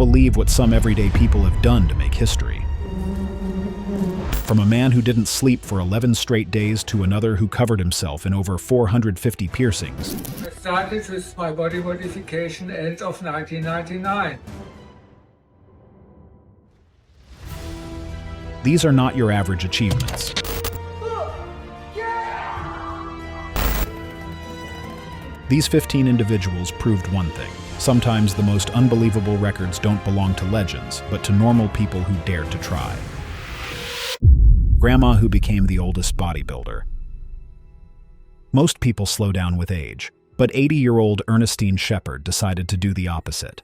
believe what some everyday people have done to make history. From a man who didn't sleep for 11 straight days to another who covered himself in over 450 piercings. I started with my body modification end of 1999. These are not your average achievements. These 15 individuals proved one thing. Sometimes the most unbelievable records don't belong to legends, but to normal people who dared to try. Grandma who became the oldest bodybuilder. Most people slow down with age, but 80-year-old Ernestine Shepard decided to do the opposite.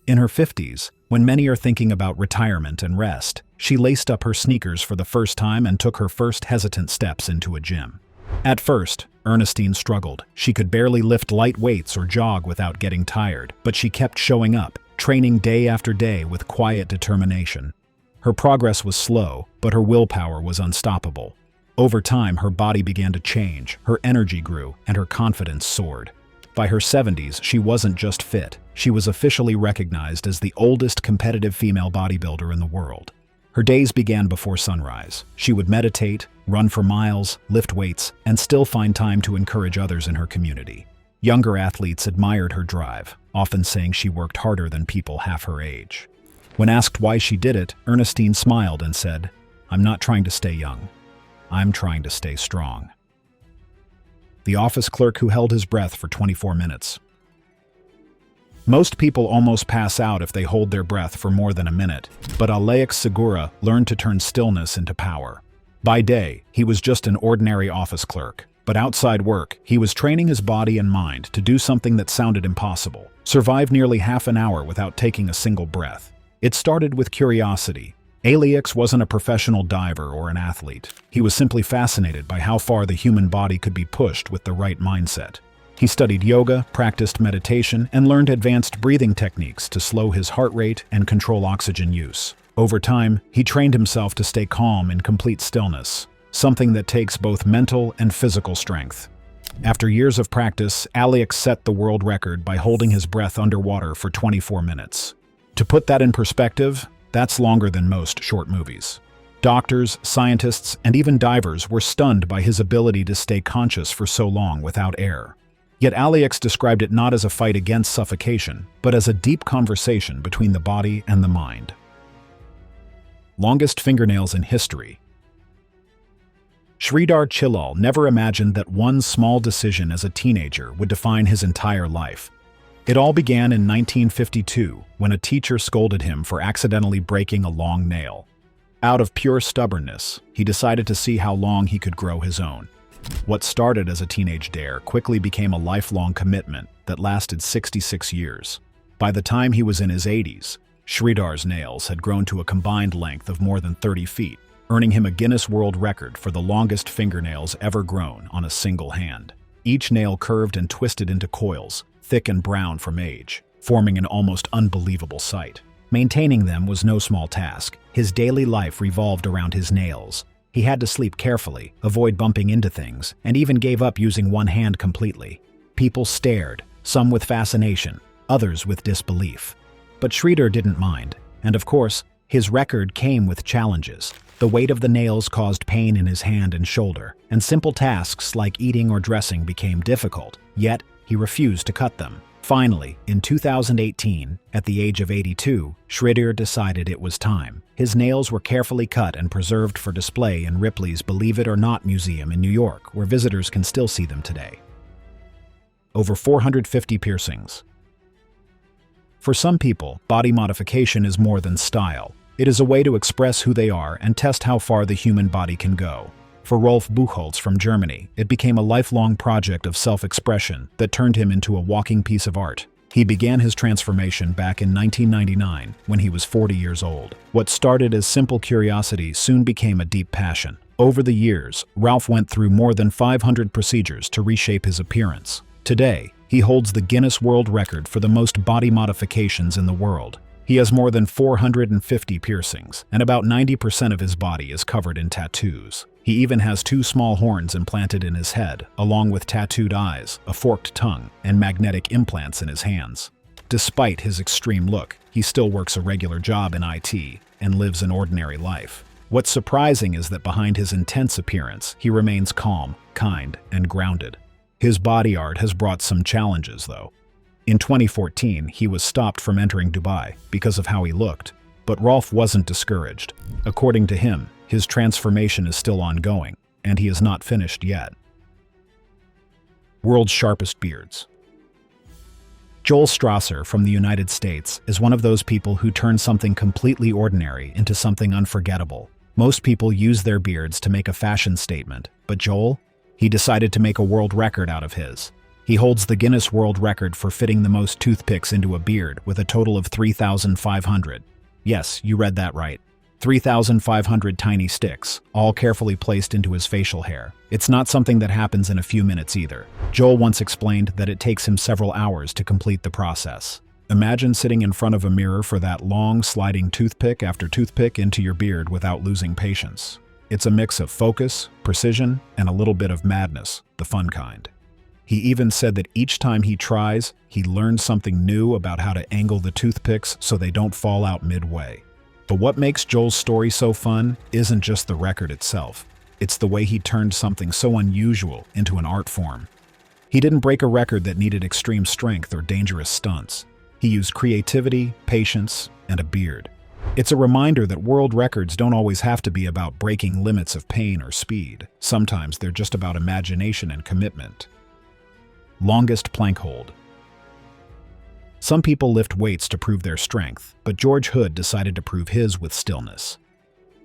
In her 50s, when many are thinking about retirement and rest, she laced up her sneakers for the first time and took her first hesitant steps into a gym. At first, Ernestine struggled. She could barely lift light weights or jog without getting tired, but she kept showing up, training day after day with quiet determination. Her progress was slow, but her willpower was unstoppable. Over time, her body began to change, her energy grew, and her confidence soared. By her 70s, she wasn't just fit. She was officially recognized as the oldest competitive female bodybuilder in the world. Her days began before sunrise. She would meditate, run for miles, lift weights, and still find time to encourage others in her community. Younger athletes admired her drive, often saying she worked harder than people half her age. When asked why she did it, Ernestine smiled and said, "I'm not trying to stay young. I'm trying to stay strong." The office clerk who held his breath for 24 minutes. Most people almost pass out if they hold their breath for more than a minute, but Alex Segura learned to turn stillness into power. By day, he was just an ordinary office clerk, but outside work, he was training his body and mind to do something that sounded impossible: survive nearly half an hour without taking a single breath. It started with curiosity. Alex wasn't a professional diver or an athlete. He was simply fascinated by how far the human body could be pushed with the right mindset. He studied yoga, practiced meditation, and learned advanced breathing techniques to slow his heart rate and control oxygen use. Over time, he trained himself to stay calm in complete stillness, something that takes both mental and physical strength. After years of practice, Alex set the world record by holding his breath underwater for 24 minutes. To put that in perspective, that's longer than most short movies. Doctors, scientists, and even divers were stunned by his ability to stay conscious for so long without air. Yet Alex described it not as a fight against suffocation, but as a deep conversation between the body and the mind. Longest fingernails in history. Sridhar Chillal never imagined that one small decision as a teenager would define his entire life. It all began in 1952, when a teacher scolded him for accidentally breaking a long nail. Out of pure stubbornness, he decided to see how long he could grow his own. What started as a teenage dare quickly became a lifelong commitment that lasted 66 years. By the time he was in his 80s, Sridhar's nails had grown to a combined length of more than 30 feet, earning him a Guinness World Record for the longest fingernails ever grown on a single hand. Each nail curved and twisted into coils, thick and brown from age, forming an almost unbelievable sight. Maintaining them was no small task. His daily life revolved around his nails. He had to sleep carefully, avoid bumping into things, and even gave up using one hand completely. People stared, some with fascination, others with disbelief. But Sridhar didn't mind, and of course, his record came with challenges. The weight of the nails caused pain in his hand and shoulder, and simple tasks like eating or dressing became difficult, yet he refused to cut them. Finally, in 2018, at the age of 82, Sridhar decided it was time. His nails were carefully cut and preserved for display in Ripley's Believe It or Not Museum in New York, where visitors can still see them today. Over 450 piercings. For some people, body modification is more than style. It is a way to express who they are and test how far the human body can go. For Rolf Buchholz from Germany, it became a lifelong project of self-expression that turned him into a walking piece of art. He began his transformation back in 1999, when he was 40 years old. What started as simple curiosity soon became a deep passion. Over the years, Ralph went through more than 500 procedures to reshape his appearance. Today, he holds the Guinness World Record for the most body modifications in the world. He has more than 450 piercings, and about 90% of his body is covered in tattoos. He even has 2 small horns implanted in his head, along with tattooed eyes, a forked tongue, and magnetic implants in his hands. Despite his extreme look, he still works a regular job in IT and lives an ordinary life. What's surprising is that behind his intense appearance, he remains calm, kind, and grounded. His body art has brought some challenges, though. In 2014, he was stopped from entering Dubai because of how he looked, but Rolf wasn't discouraged. According to him, his transformation is still ongoing, and he is not finished yet. World's sharpest beards. Joel Strasser from the United States is one of those people who turn something completely ordinary into something unforgettable. Most people use their beards to make a fashion statement, but Joel? He decided to make a world record out of his. He holds the Guinness World Record for fitting the most toothpicks into a beard with a total of 3,500. Yes, you read that right. 3,500 tiny sticks, all carefully placed into his facial hair. It's not something that happens in a few minutes either. Joel once explained that it takes him several hours to complete the process. Imagine sitting in front of a mirror for that long, sliding toothpick after toothpick into your beard without losing patience. It's a mix of focus, precision, and a little bit of madness, the fun kind. He even said that each time he tries, he learns something new about how to angle the toothpicks so they don't fall out midway. But what makes Joel's story so fun isn't just the record itself. It's the way he turned something so unusual into an art form. He didn't break a record that needed extreme strength or dangerous stunts. He used creativity, patience, and a beard. It's a reminder that world records don't always have to be about breaking limits of pain or speed. Sometimes they're just about imagination and commitment. Longest plank hold. Some people lift weights to prove their strength, but George Hood decided to prove his with stillness.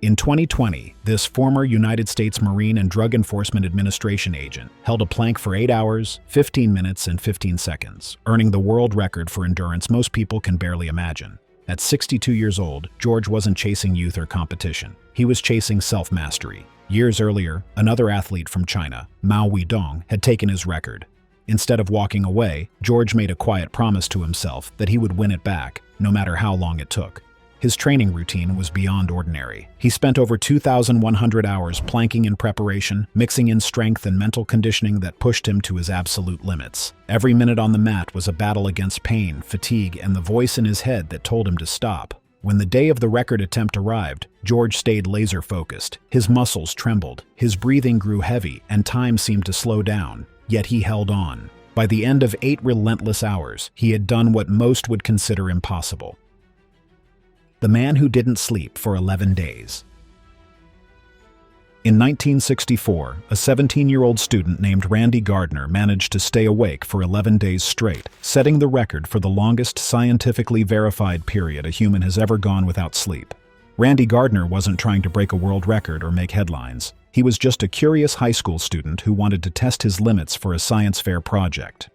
In 2020, this former United States Marine and Drug Enforcement Administration agent held a plank for 8 hours, 15 minutes, and 15 seconds, earning the world record for endurance most people can barely imagine. At 62 years old, George wasn't chasing youth or competition. He was chasing self-mastery. Years earlier, another athlete from China, Mao Weidong, had taken his record. Instead of walking away, George made a quiet promise to himself that he would win it back, no matter how long it took. His training routine was beyond ordinary. He spent over 2,100 hours planking in preparation, mixing in strength and mental conditioning that pushed him to his absolute limits. Every minute on the mat was a battle against pain, fatigue, and the voice in his head that told him to stop. When the day of the record attempt arrived, George stayed laser-focused. His muscles trembled, his breathing grew heavy, and time seemed to slow down. Yet he held on. By the end of 8 relentless hours, he had done what most would consider impossible. The man who didn't sleep for 11 days. In 1964, a 17-year-old student named Randy Gardner managed to stay awake for 11 days straight, setting the record for the longest scientifically verified period a human has ever gone without sleep. Randy Gardner wasn't trying to break a world record or make headlines. He was just a curious high school student who wanted to test his limits for a science fair project.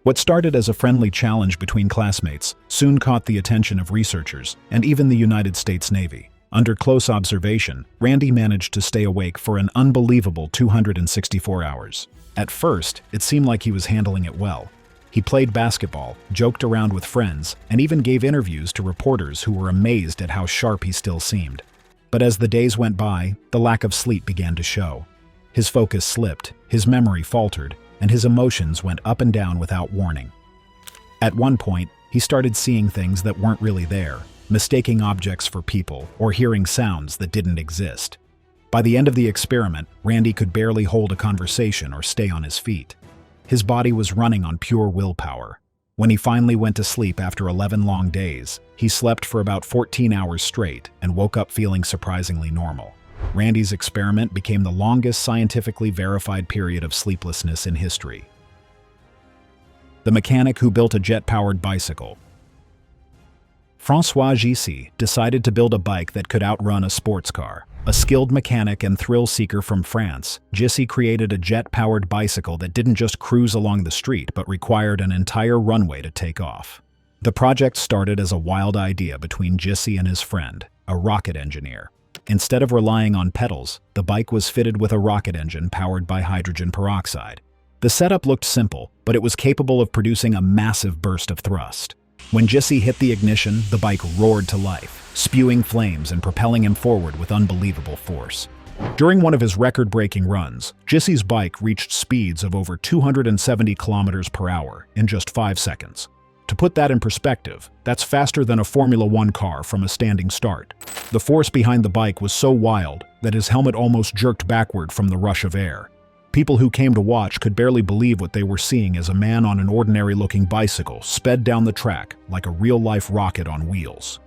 What started as a friendly challenge between classmates soon caught the attention of researchers and even the United States Navy. Under close observation, Randy managed to stay awake for an unbelievable 264 hours. At first, it seemed like he was handling it well. He played basketball, joked around with friends, and even gave interviews to reporters who were amazed at how sharp he still seemed. But as the days went by, the lack of sleep began to show. His focus slipped, his memory faltered, and his emotions went up and down without warning. At one point, he started seeing things that weren't really there, mistaking objects for people, or hearing sounds that didn't exist. By the end of the experiment, Randy could barely hold a conversation or stay on his feet. His body was running on pure willpower. When he finally went to sleep after 11 long days, he slept for about 14 hours straight and woke up feeling surprisingly normal. Randy's experiment became the longest scientifically verified period of sleeplessness in history. The mechanic who built a jet-powered bicycle. François Gissi decided to build a bike that could outrun a sports car. A skilled mechanic and thrill-seeker from France, Gissi created a jet-powered bicycle that didn't just cruise along the street but required an entire runway to take off. The project started as a wild idea between Gissi and his friend, a rocket engineer. Instead of relying on pedals, the bike was fitted with a rocket engine powered by hydrogen peroxide. The setup looked simple, but it was capable of producing a massive burst of thrust. When Gissi hit the ignition, the bike roared to life, spewing flames and propelling him forward with unbelievable force. During one of his record-breaking runs, Gissi's bike reached speeds of over 270 kilometers per hour in just 5 seconds. To put that in perspective, that's faster than a Formula One car from a standing start. The force behind the bike was so wild that his helmet almost jerked backward from the rush of air. People who came to watch could barely believe what they were seeing as a man on an ordinary-looking bicycle sped down the track like a real-life rocket on wheels.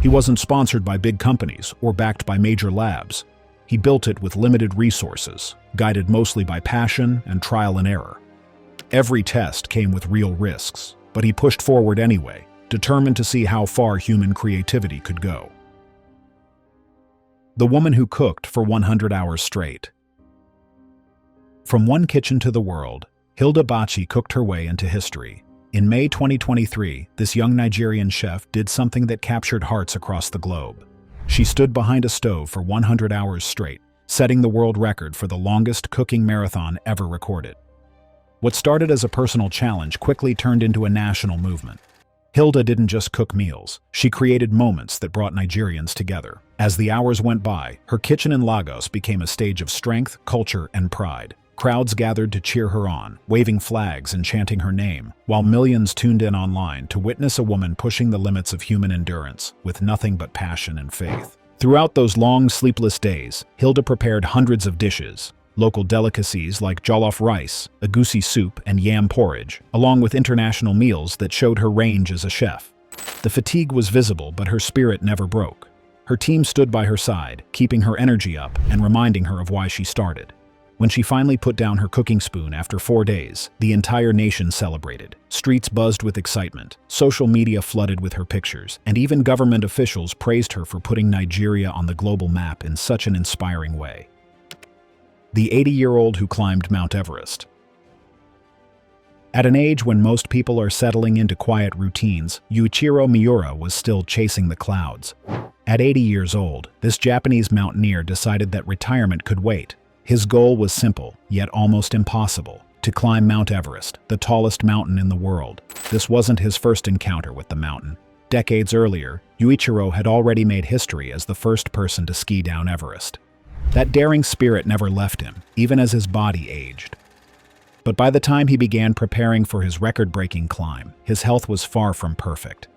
He wasn't sponsored by big companies or backed by major labs. He built it with limited resources, guided mostly by passion and trial and error. Every test came with real risks, but he pushed forward anyway, determined to see how far human creativity could go. The woman who cooked for 100 hours straight. From one kitchen to the world, Hilda Baci cooked her way into history. In May 2023, this young Nigerian chef did something that captured hearts across the globe. She stood behind a stove for 100 hours straight, setting the world record for the longest cooking marathon ever recorded. What started as a personal challenge quickly turned into a national movement. Hilda didn't just cook meals, she created moments that brought Nigerians together. As the hours went by, her kitchen in Lagos became a stage of strength, culture, and pride. Crowds gathered to cheer her on, waving flags and chanting her name, while millions tuned in online to witness a woman pushing the limits of human endurance with nothing but passion and faith. Throughout those long, sleepless days, Hilda prepared hundreds of dishes, local delicacies like jollof rice, egusi soup, and yam porridge, along with international meals that showed her range as a chef. The fatigue was visible, but her spirit never broke. Her team stood by her side, keeping her energy up and reminding her of why she started. When she finally put down her cooking spoon after 4 days, the entire nation celebrated. Streets buzzed with excitement, social media flooded with her pictures, and even government officials praised her for putting Nigeria on the global map in such an inspiring way. The 80-year-old who climbed Mount Everest. At an age when most people are settling into quiet routines, Yuichiro Miura was still chasing the clouds. At 80 years old, this Japanese mountaineer decided that retirement could wait. His goal was simple, yet almost impossible: to climb Mount Everest, the tallest mountain in the world. This wasn't his first encounter with the mountain. Decades earlier, Yuichiro had already made history as the first person to ski down Everest. That daring spirit never left him, even as his body aged. But by the time he began preparing for his record-breaking climb, his health was far from perfect.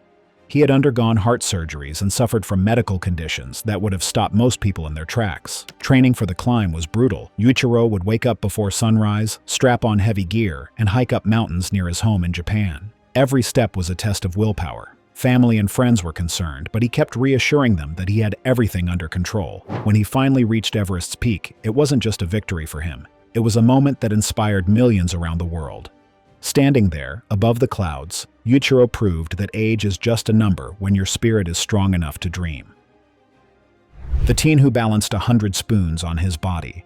He had undergone heart surgeries and suffered from medical conditions that would have stopped most people in their tracks. Training for the climb was brutal. Yuichiro would wake up before sunrise, strap on heavy gear, and hike up mountains near his home in Japan. Every step was a test of willpower. Family and friends were concerned, but he kept reassuring them that he had everything under control. When he finally reached Everest's peak, it wasn't just a victory for him. It was a moment that inspired millions around the world. Standing there, above the clouds, Yuichiro proved that age is just a number when your spirit is strong enough to dream. The teen who balanced 100 spoons on his body.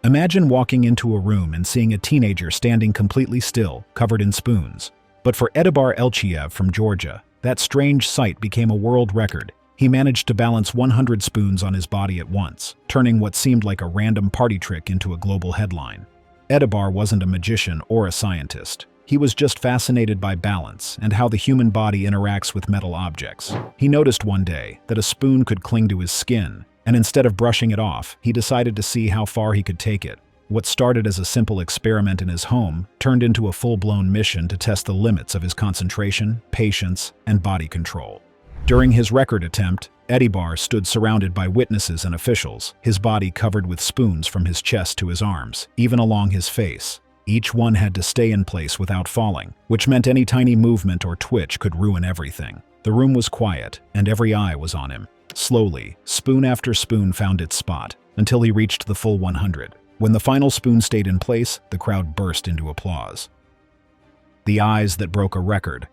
Imagine walking into a room and seeing a teenager standing completely still, covered in spoons. But for Edibar Elchiev from Georgia, that strange sight became a world record. He managed to balance 100 spoons on his body at once, turning what seemed like a random party trick into a global headline. Edibar wasn't a magician or a scientist. He was just fascinated by balance and how the human body interacts with metal objects. He noticed one day that a spoon could cling to his skin, and instead of brushing it off, he decided to see how far he could take it. What started as a simple experiment in his home turned into a full-blown mission to test the limits of his concentration, patience, and body control. During his record attempt, Edibar stood surrounded by witnesses and officials, his body covered with spoons from his chest to his arms, even along his face. Each one had to stay in place without falling, which meant any tiny movement or twitch could ruin everything. The room was quiet, and every eye was on him. Slowly, spoon after spoon found its spot, until he reached the full 100. When the final spoon stayed in place, the crowd burst into applause. The eyes that broke a record.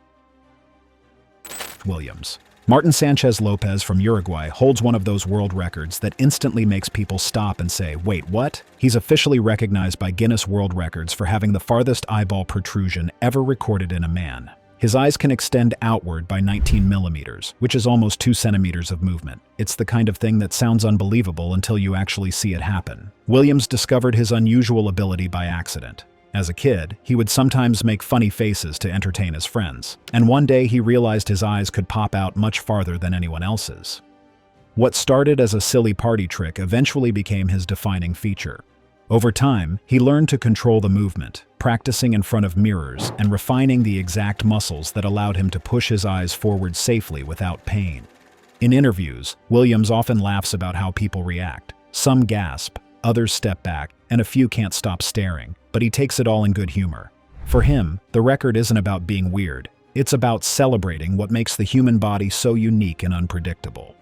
Williams. Martin Sanchez Lopez from Uruguay holds one of those world records that instantly makes people stop and say, "Wait, what?" He's officially recognized by Guinness World Records for having the farthest eyeball protrusion ever recorded in a man. His eyes can extend outward by 19 millimeters, which is almost 2 centimeters of movement. It's the kind of thing that sounds unbelievable until you actually see it happen. Williams discovered his unusual ability by accident. As a kid, he would sometimes make funny faces to entertain his friends, and one day he realized his eyes could pop out much farther than anyone else's. What started as a silly party trick eventually became his defining feature. Over time, he learned to control the movement, practicing in front of mirrors and refining the exact muscles that allowed him to push his eyes forward safely without pain. In interviews, Williams often laughs about how people react. Some gasp, others step back, and a few can't stop staring, but he takes it all in good humor. For him, the record isn't about being weird. It's about celebrating what makes the human body so unique and unpredictable.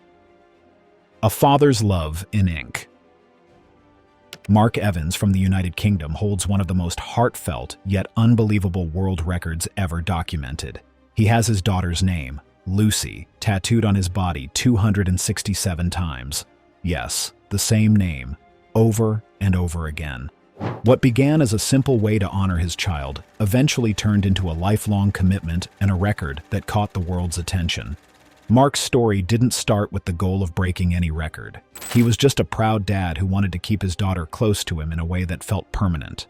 A father's love in ink. Mark Evans from the United Kingdom holds one of the most heartfelt yet unbelievable world records ever documented. He has his daughter's name, Lucy, tattooed on his body 267 times. Yes, the same name, over and over again. What began as a simple way to honor his child eventually turned into a lifelong commitment and a record that caught the world's attention. Mark's story didn't start with the goal of breaking any record. He was just a proud dad who wanted to keep his daughter close to him in a way that felt permanent.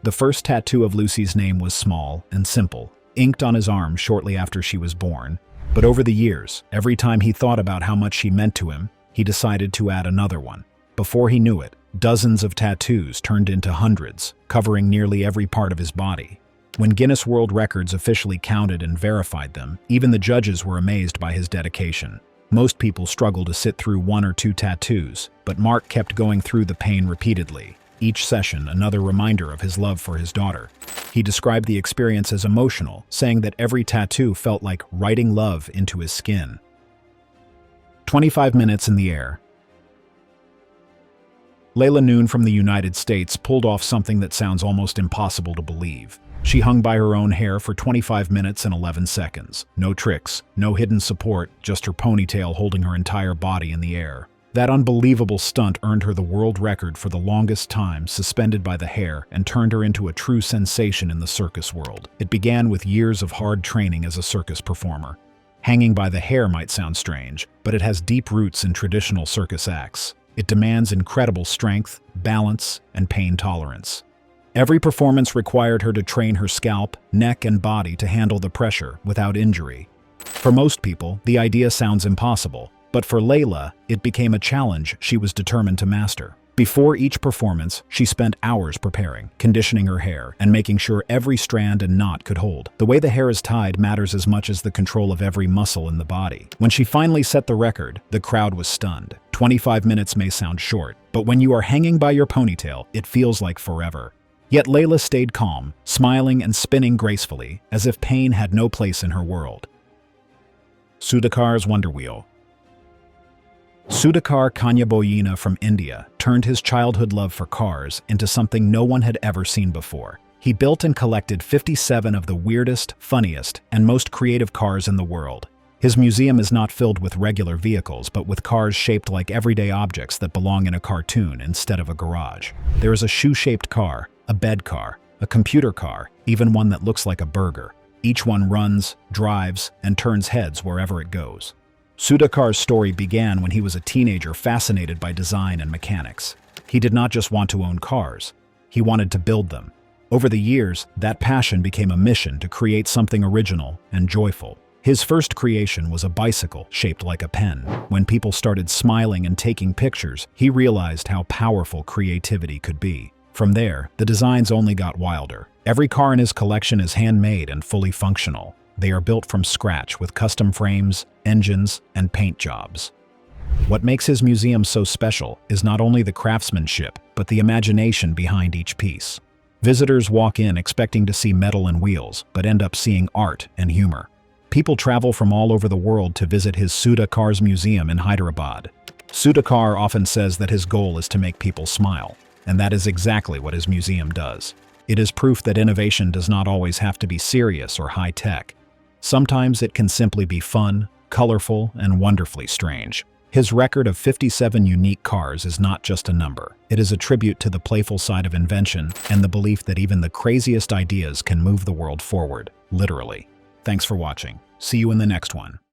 The first tattoo of Lucy's name was small and simple, inked on his arm shortly after she was born. But over the years, every time he thought about how much she meant to him, he decided to add another one. Before he knew it, dozens of tattoos turned into hundreds, covering nearly every part of his body. When Guinness World Records officially counted and verified them, even the judges were amazed by his dedication. Most people struggle to sit through 1 or 2 tattoos, but Mark kept going through the pain repeatedly, each session another reminder of his love for his daughter. He described the experience as emotional, saying that every tattoo felt like writing love into his skin. 25 minutes in the air. Layla Noon from the United States pulled off something that sounds almost impossible to believe. She hung by her own hair for 25 minutes and 11 seconds. No tricks, no hidden support, just her ponytail holding her entire body in the air. That unbelievable stunt earned her the world record for the longest time suspended by the hair and turned her into a true sensation in the circus world. It began with years of hard training as a circus performer. Hanging by the hair might sound strange, but it has deep roots in traditional circus acts. It demands incredible strength, balance, and pain tolerance. Every performance required her to train her scalp, neck, and body to handle the pressure without injury. For most people, the idea sounds impossible, but for Layla, it became a challenge she was determined to master. Before each performance, she spent hours preparing, conditioning her hair, and making sure every strand and knot could hold. The way the hair is tied matters as much as the control of every muscle in the body. When she finally set the record, the crowd was stunned. 25 minutes may sound short, but when you are hanging by your ponytail, it feels like forever. Yet Layla stayed calm, smiling and spinning gracefully, as if pain had no place in her world. Sudhakar's Wonder Wheel. Sudhakar Kanyaboyina from India turned his childhood love for cars into something no one had ever seen before. He built and collected 57 of the weirdest, funniest, and most creative cars in the world. His museum is not filled with regular vehicles, but with cars shaped like everyday objects that belong in a cartoon instead of a garage. There is a shoe-shaped car, a bed car, a computer car, even one that looks like a burger. Each one runs, drives, and turns heads wherever it goes. Sudhakar's story began when he was a teenager fascinated by design and mechanics. He did not just want to own cars, he wanted to build them. Over the years, that passion became a mission to create something original and joyful. His first creation was a bicycle shaped like a pen. When people started smiling and taking pictures, he realized how powerful creativity could be. From there, the designs only got wilder. Every car in his collection is handmade and fully functional. They are built from scratch with custom frames, engines, and paint jobs. What makes his museum so special is not only the craftsmanship, but the imagination behind each piece. Visitors walk in expecting to see metal and wheels, but end up seeing art and humor. People travel from all over the world to visit his Sudhakar's museum in Hyderabad. Sudhakar often says that his goal is to make people smile, and that is exactly what his museum does. It is proof that innovation does not always have to be serious or high-tech. Sometimes it can simply be fun, colorful, and wonderfully strange. His record of 57 unique cars is not just a number. It is a tribute to the playful side of invention and the belief that even the craziest ideas can move the world forward, literally. Thanks for watching. See you in the next one.